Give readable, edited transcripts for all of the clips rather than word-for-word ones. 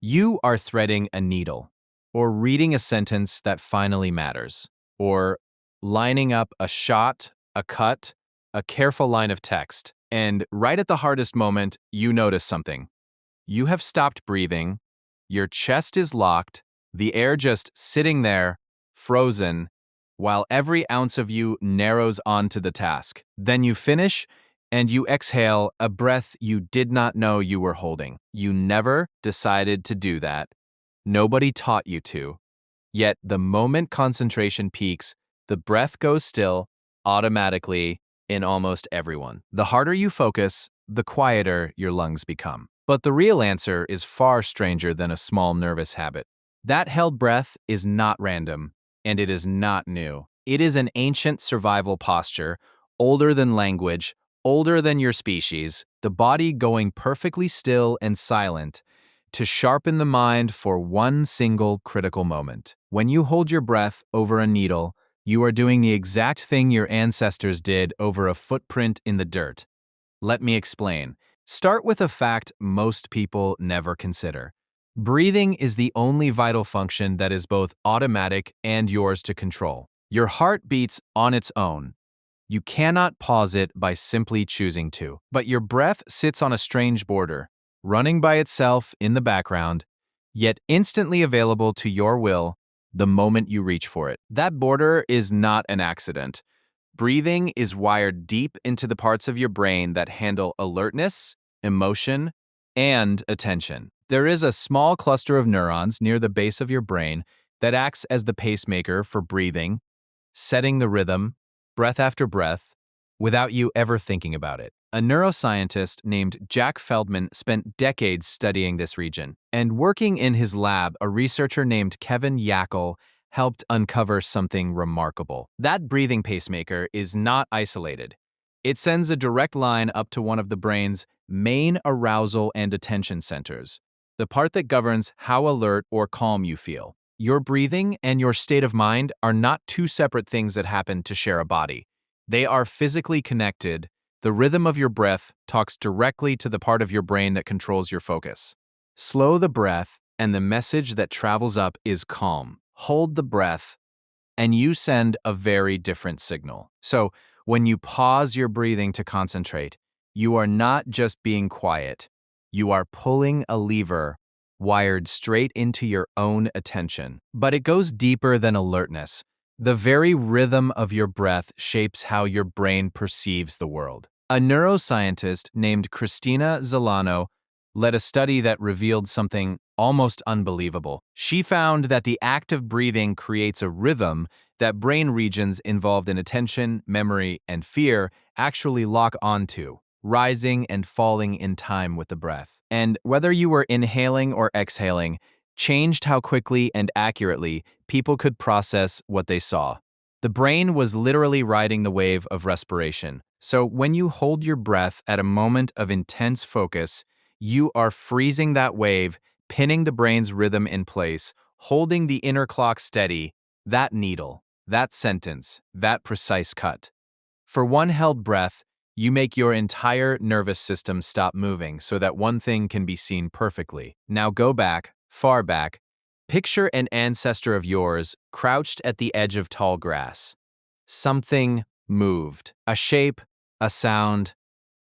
You are threading a needle, or reading a sentence that finally matters, or lining up a shot, a cut, a careful line of text. And right at the hardest moment, you notice something. You have stopped breathing, your chest is locked, the air just sitting there, frozen, while every ounce of you narrows onto the task. Then you finish, and you exhale a breath you did not know you were holding. You never decided to do that. Nobody taught you to. Yet the moment concentration peaks, the breath goes still automatically in almost everyone. The harder you focus, the quieter your lungs become. But the real answer is far stranger than a small nervous habit. That held breath is not random, and it is not new. It is an ancient survival posture, older than language, older than your species, the body going perfectly still and silent to sharpen the mind for one single critical moment. When you hold your breath over a needle, you are doing the exact thing your ancestors did over a footprint in the dirt. Let me explain. Start with a fact most people never consider. Breathing is the only vital function that is both automatic and yours to control. Your heart beats on its own. You cannot pause it by simply choosing to. But your breath sits on a strange border, running by itself in the background, yet instantly available to your will the moment you reach for it. That border is not an accident. Breathing is wired deep into the parts of your brain that handle alertness, emotion, and attention. There is a small cluster of neurons near the base of your brain that acts as the pacemaker for breathing, setting the rhythm, breath after breath, without you ever thinking about it. A neuroscientist named Jack Feldman spent decades studying this region, and working in his lab, a researcher named Kevin Yackel helped uncover something remarkable. That breathing pacemaker is not isolated. It sends a direct line up to one of the brain's main arousal and attention centers, the part that governs how alert or calm you feel. Your breathing and your state of mind are not two separate things that happen to share a body. They are physically connected. The rhythm of your breath talks directly to the part of your brain that controls your focus. Slow the breath, and the message that travels up is calm. Hold the breath, and you send a very different signal. So, when you pause your breathing to concentrate, you are not just being quiet. You are pulling a lever wired straight into your own attention. But it goes deeper than alertness. The very rhythm of your breath shapes how your brain perceives the world. A neuroscientist named Christina Zolano led a study that revealed something almost unbelievable. She found that the act of breathing creates a rhythm that brain regions involved in attention, memory, and fear actually lock onto, rising and falling in time with the breath. And whether you were inhaling or exhaling, changed how quickly and accurately people could process what they saw. The brain was literally riding the wave of respiration. So when you hold your breath at a moment of intense focus, you are freezing that wave, pinning the brain's rhythm in place, holding the inner clock steady, that needle, that sentence, that precise cut. For one held breath, you make your entire nervous system stop moving so that one thing can be seen perfectly. Now go back, far back. Picture an ancestor of yours crouched at the edge of tall grass. Something moved. A shape, a sound,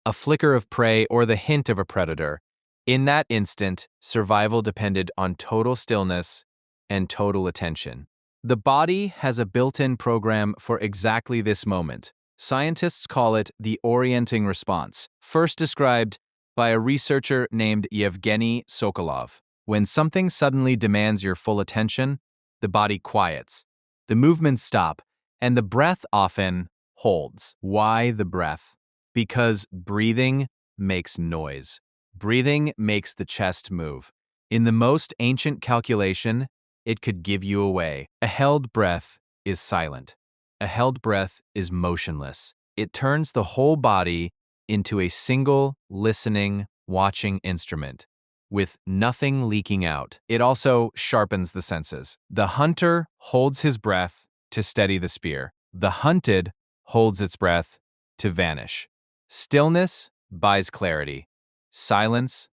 a flicker of prey, or the hint of a predator. In that instant, survival depended on total stillness and total attention. The body has a built-in program for exactly this moment. Scientists call it the orienting response, first described by a researcher named Yevgeny Sokolov. When something suddenly demands your full attention, the body quiets, the movements stop, and the breath often holds. Why the breath? Because breathing makes noise. Breathing makes the chest move. In the most ancient calculation, it could give you away. A held breath is silent. A held breath is motionless. It turns the whole body into a single, listening, watching instrument, with nothing leaking out. It also sharpens the senses. The hunter holds his breath to steady the spear. The hunted holds its breath to vanish. Stillness buys clarity. Silence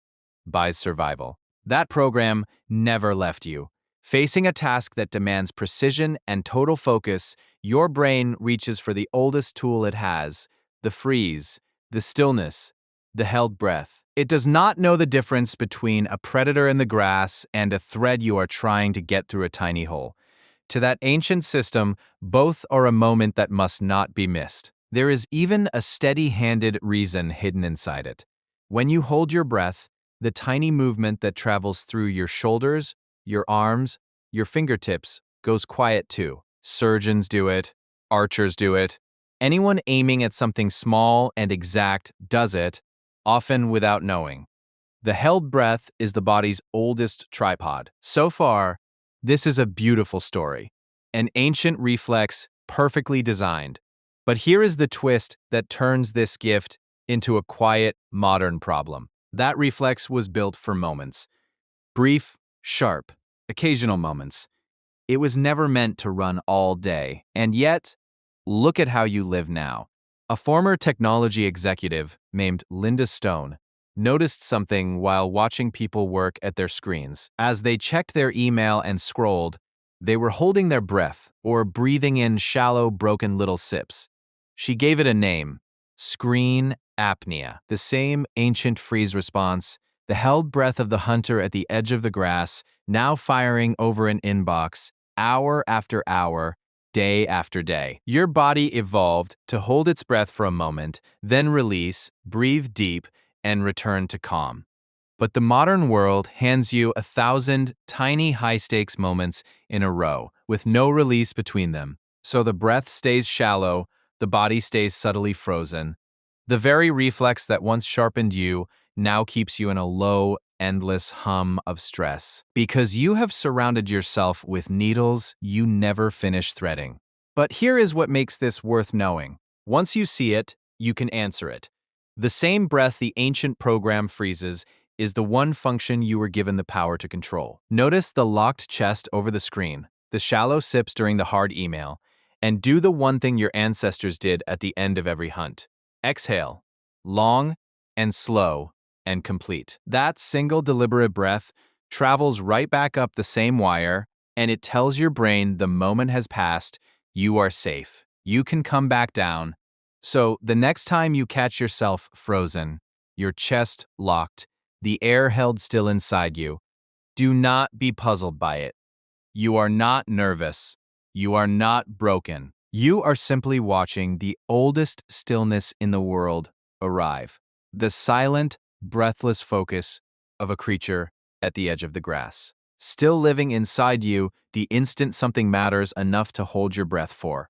buys survival. That program never left you. Facing a task that demands precision and total focus, your brain reaches for the oldest tool it has, the freeze, the stillness, the held breath. It does not know the difference between a predator in the grass and a thread you are trying to get through a tiny hole. To that ancient system, both are a moment that must not be missed. There is even a steady-handed reason hidden inside it. When you hold your breath, the tiny movement that travels through your shoulders, your arms, your fingertips goes quiet too. Surgeons do it, archers do it. Anyone aiming at something small and exact does it, often without knowing. The held breath is the body's oldest tripod. So far, this is a beautiful story, an ancient reflex perfectly designed. But here is the twist that turns this gift into a quiet, modern problem. That reflex was built for moments. Brief, sharp, occasional moments. It was never meant to run all day. And yet, look at how you live now. A former technology executive named Linda Stone noticed something while watching people work at their screens. As they checked their email and scrolled, they were holding their breath or breathing in shallow, broken little sips. She gave it a name: screen apnea. The same ancient freeze response, the held breath of the hunter at the edge of the grass, now firing over an inbox, hour after hour, day after day. Your body evolved to hold its breath for a moment, then release, breathe deep, and return to calm. But the modern world hands you 1,000 tiny high-stakes moments in a row, with no release between them. So the breath stays shallow, the body stays subtly frozen. The very reflex that once sharpened you now keeps you in a low, endless hum of stress, because you have surrounded yourself with needles you never finish threading. But here is what makes this worth knowing. Once you see it, you can answer it. The same breath the ancient program freezes is the one function you were given the power to control. Notice the locked chest over the screen, the shallow sips during the hard email, and do the one thing your ancestors did at the end of every hunt. Exhale, long and slow and complete. That single deliberate breath travels right back up the same wire, and it tells your brain the moment has passed, you are safe. You can come back down. So the next time you catch yourself frozen, your chest locked, the air held still inside you, do not be puzzled by it. You are not nervous. You are not broken. You are simply watching the oldest stillness in the world arrive. The silent, breathless focus of a creature at the edge of the grass. Still living inside you the instant something matters enough to hold your breath for.